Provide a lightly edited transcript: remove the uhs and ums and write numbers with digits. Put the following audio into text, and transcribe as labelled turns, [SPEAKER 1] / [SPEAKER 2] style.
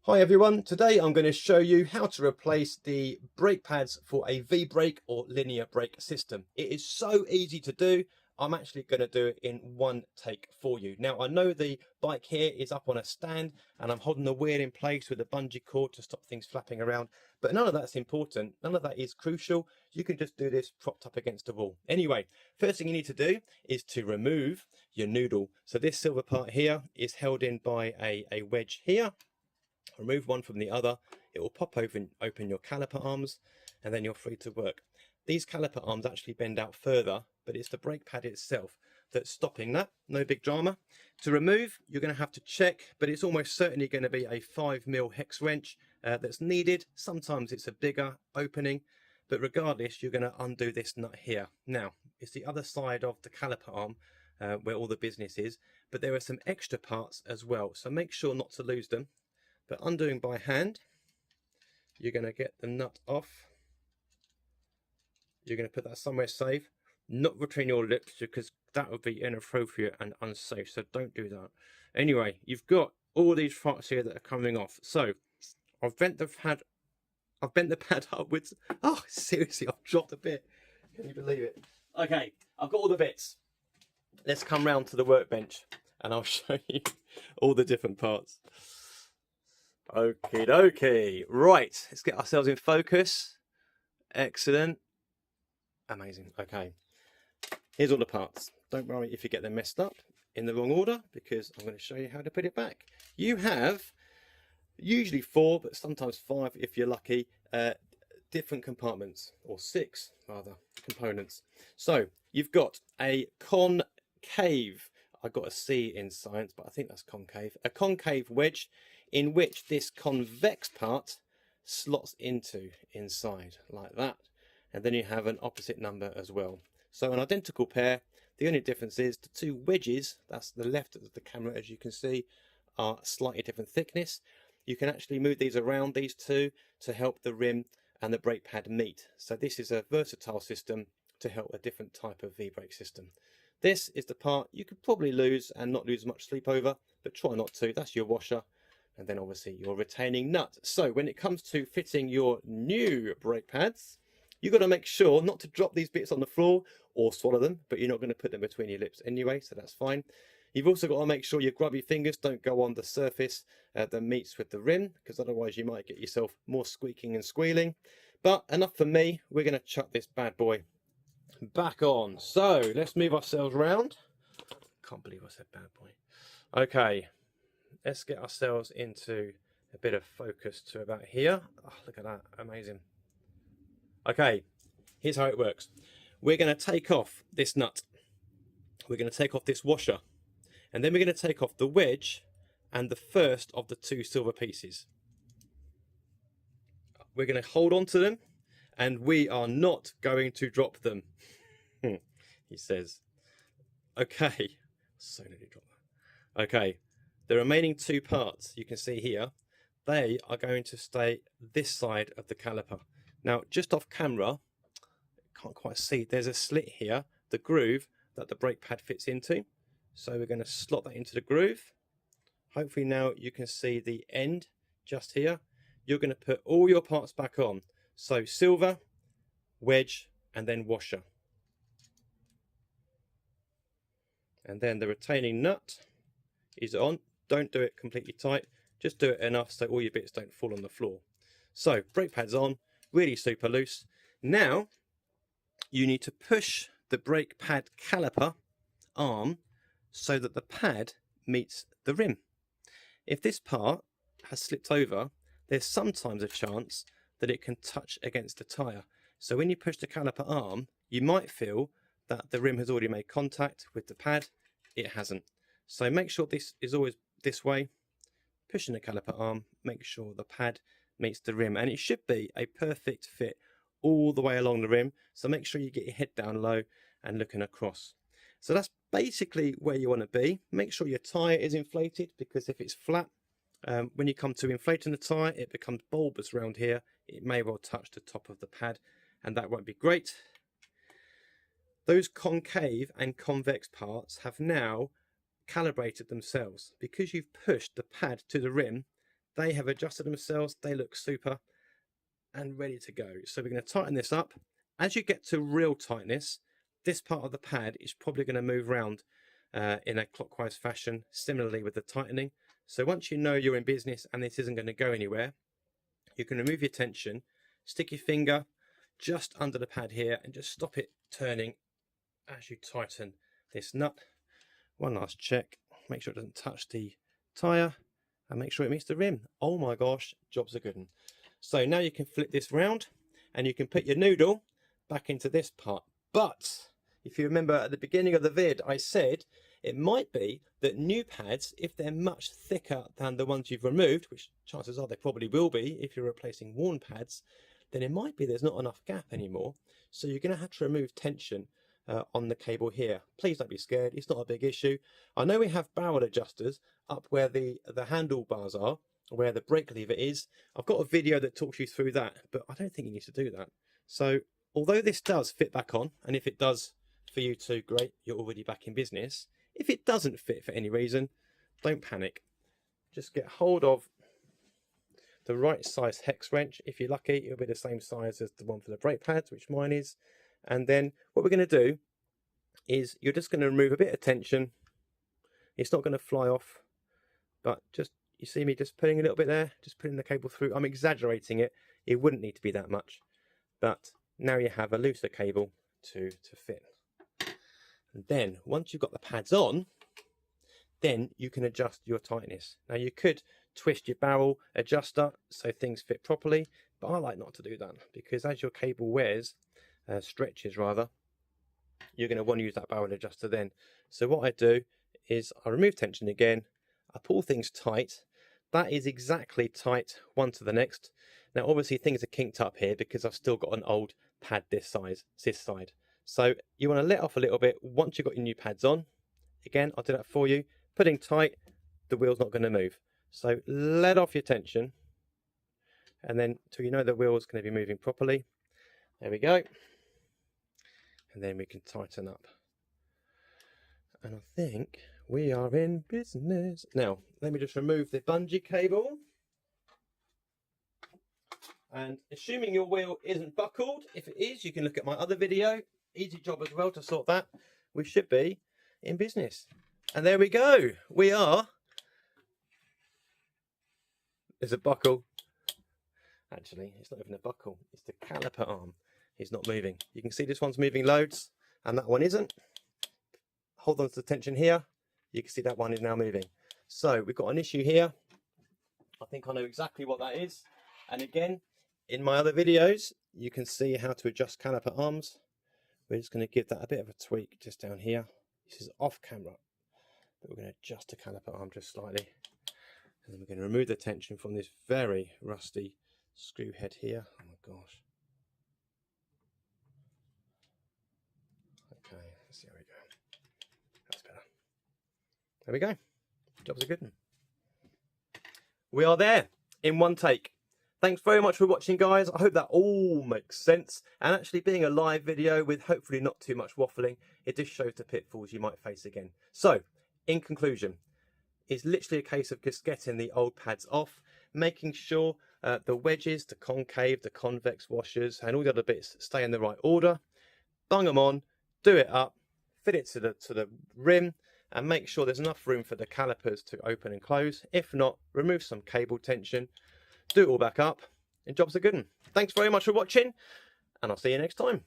[SPEAKER 1] Hi everyone, today I'm going to show you how to replace the brake pads for a V-brake or linear brake system. It is so easy to do. I'm actually going to do it in one take for you. Now I know the bike here is up on a stand and I'm holding the wheel in place with a bungee cord to stop things flapping around, but none of that's important. None of that is crucial. You can just do this propped up against a wall. Anyway, first thing you need to do is to remove your noodle. So this silver part here is held in by a wedge here. Remove one from the other, it will pop open your caliper arms, and then you're free to work. These caliper arms actually bend out further, but it's the brake pad itself that's stopping that. No big drama. To remove, you're going to have to check, but it's almost certainly going to be a 5mm hex wrench that's needed. Sometimes it's a bigger opening, but regardless, you're going to undo this nut here. Now, it's the other side of the caliper arm where all the business is, but there are some extra parts as well, so make sure not to lose them. But undoing by hand, you're going to get the nut off. You're going to put that somewhere safe, not between your lips, because that would be inappropriate and unsafe, so don't do that. Anyway, you've got all these parts here that are coming off. So I've bent the pad upwards. Oh, seriously, I've dropped a bit. Can you believe it? Okay, I've got all the bits. Let's come round to the workbench and I'll show you all the different parts. Okie dokie. Right, let's get ourselves in focus. Excellent. Amazing. Okay, here's all the parts. Don't worry if you get them messed up in the wrong order, because I'm going to show you how to put it back. You have usually 4, but sometimes 5 if you're lucky, different compartments, or 6 rather, components. So you've got a concave, I got a C in science, but I think that's concave, a concave wedge in which this convex part slots into inside like that, and then you have an opposite number as well. So an identical pair. The only difference is the 2 wedges, that's the left of the camera as you can see, are slightly different thickness. You can actually move these around, these two, to help the rim and the brake pad meet. So this is a versatile system to help a different type of V-brake system. This is the part you could probably lose and not lose much sleep over, but try not to. That's your washer. And then obviously your retaining nut. So when it comes to fitting your new brake pads, you've got to make sure not to drop these bits on the floor or swallow them, but you're not going to put them between your lips anyway, so that's fine. You've also got to make sure your grubby fingers don't go on the surface that meets with the rim, because otherwise you might get yourself more squeaking and squealing. But enough for me, we're going to chuck this bad boy back on. So let's move ourselves around. Can't believe I said bad boy. Okay. Let's get ourselves into a bit of focus to about here. Oh, look at that, amazing. Okay, here's how it works. We're going to take off this nut. We're going to take off this washer. And then we're going to take off the wedge and the first of the 2 silver pieces. We're going to hold on to them and we are not going to drop them. He says. Okay, so nearly drop that. Okay. The remaining 2 parts you can see here, they are going to stay this side of the caliper. Now, just off camera, can't quite see, there's a slit here, the groove that the brake pad fits into. So we're going to slot that into the groove. Hopefully now you can see the end just here. You're going to put all your parts back on. So silver, wedge, and then washer. And then the retaining nut is on. Don't do it completely tight, just do it enough so all your bits don't fall on the floor. So brake pad's on, really super loose. Now you need to push the brake pad caliper arm so that the pad meets the rim. If this part has slipped over, there's sometimes a chance that it can touch against the tyre. So when you push the caliper arm, you might feel that the rim has already made contact with the pad. It hasn't. So make sure this is always this way, pushing the caliper arm, make sure the pad meets the rim, and it should be a perfect fit all the way along the rim. So make sure you get your head down low and looking across. So that's basically where you want to be. Make sure your tyre is inflated, because if it's flat, when you come to inflating the tyre, it becomes bulbous around here. It may well touch the top of the pad, and that won't be great. Those concave and convex parts have now calibrated themselves. Because you've pushed the pad to the rim, they have adjusted themselves. They look super and ready to go. So we're going to tighten this up. As you get to real tightness, this part of the pad is probably going to move around in a clockwise fashion, similarly with the tightening. So once you know you're in business and this isn't going to go anywhere, you can remove your tension, stick your finger just under the pad here and just stop it turning as you tighten this nut. One last check, make sure it doesn't touch the tyre and make sure it meets the rim. Oh my gosh, job's a good one. So now you can flip this round and you can put your noodle back into this part. But if you remember at the beginning of the vid, I said it might be that new pads, if they're much thicker than the ones you've removed, which chances are they probably will be if you're replacing worn pads, then it might be there's not enough gap anymore. So you're going to have to remove tension on the cable here. Please don't be scared, it's not a big issue. I know we have barrel adjusters up where the handlebars are, where the brake lever is. I've got a video that talks you through that, but I don't think you need to do that. So although this does fit back on, and if it does for you too, great, you're already back in business. If it doesn't fit for any reason, don't panic. Just get hold of the right size hex wrench. If you're lucky, it'll be the same size as the one for the brake pads, which mine is. And then what we're going to do is you're just going to remove a bit of tension. It's not going to fly off, but just, you see me just putting a little bit there, just putting the cable through. I'm exaggerating it. It wouldn't need to be that much, but now you have a looser cable to fit. And then once you've got the pads on, then you can adjust your tightness. Now you could twist your barrel adjuster so things fit properly, but I like not to do that because as your cable wears, stretches rather, you're going to want to use that barrel adjuster then. So what I do is I remove tension again, I pull things tight. That is exactly tight one to the next. Now obviously things are kinked up here because I've still got an old pad this side. So you want to let off a little bit once you've got your new pads on. Again, I'll do that for you. Putting tight, the wheel's not going to move. So let off your tension and then till you know the wheel's going to be moving properly. There we go. And then we can tighten up. And I think we are in business. Now, let me just remove the bungee cable. And assuming your wheel isn't buckled, if it is, you can look at my other video. Easy job as well to sort that. We should be in business. And there we go. We are. There's a buckle. Actually, it's not even a buckle. It's the caliper arm. It's not moving. You can see this one's moving loads and that one isn't. Hold on to the tension here. You can see that one is now moving. So we've got an issue here. I think I know exactly what that is. And again, in my other videos, you can see how to adjust caliper arms. We're just going to give that a bit of a tweak just down here. This is off camera, but we're going to adjust the caliper arm just slightly. And then we're going to remove the tension from this very rusty screw head here. Oh my gosh. Okay, let's see how we go. That's better. There we go. Job's a good one. We are there in one take. Thanks very much for watching, guys. I hope that all makes sense. And actually being a live video with hopefully not too much waffling, it just shows the pitfalls you might face again. So, in conclusion, it's literally a case of just getting the old pads off, making sure the wedges, the concave, the convex washers, and all the other bits stay in the right order. Bung them on, do it up, fit it to the rim, and make sure there's enough room for the calipers to open and close. If not, remove some cable tension, do it all back up, and job's a good one. Thanks very much for watching, and I'll see you next time.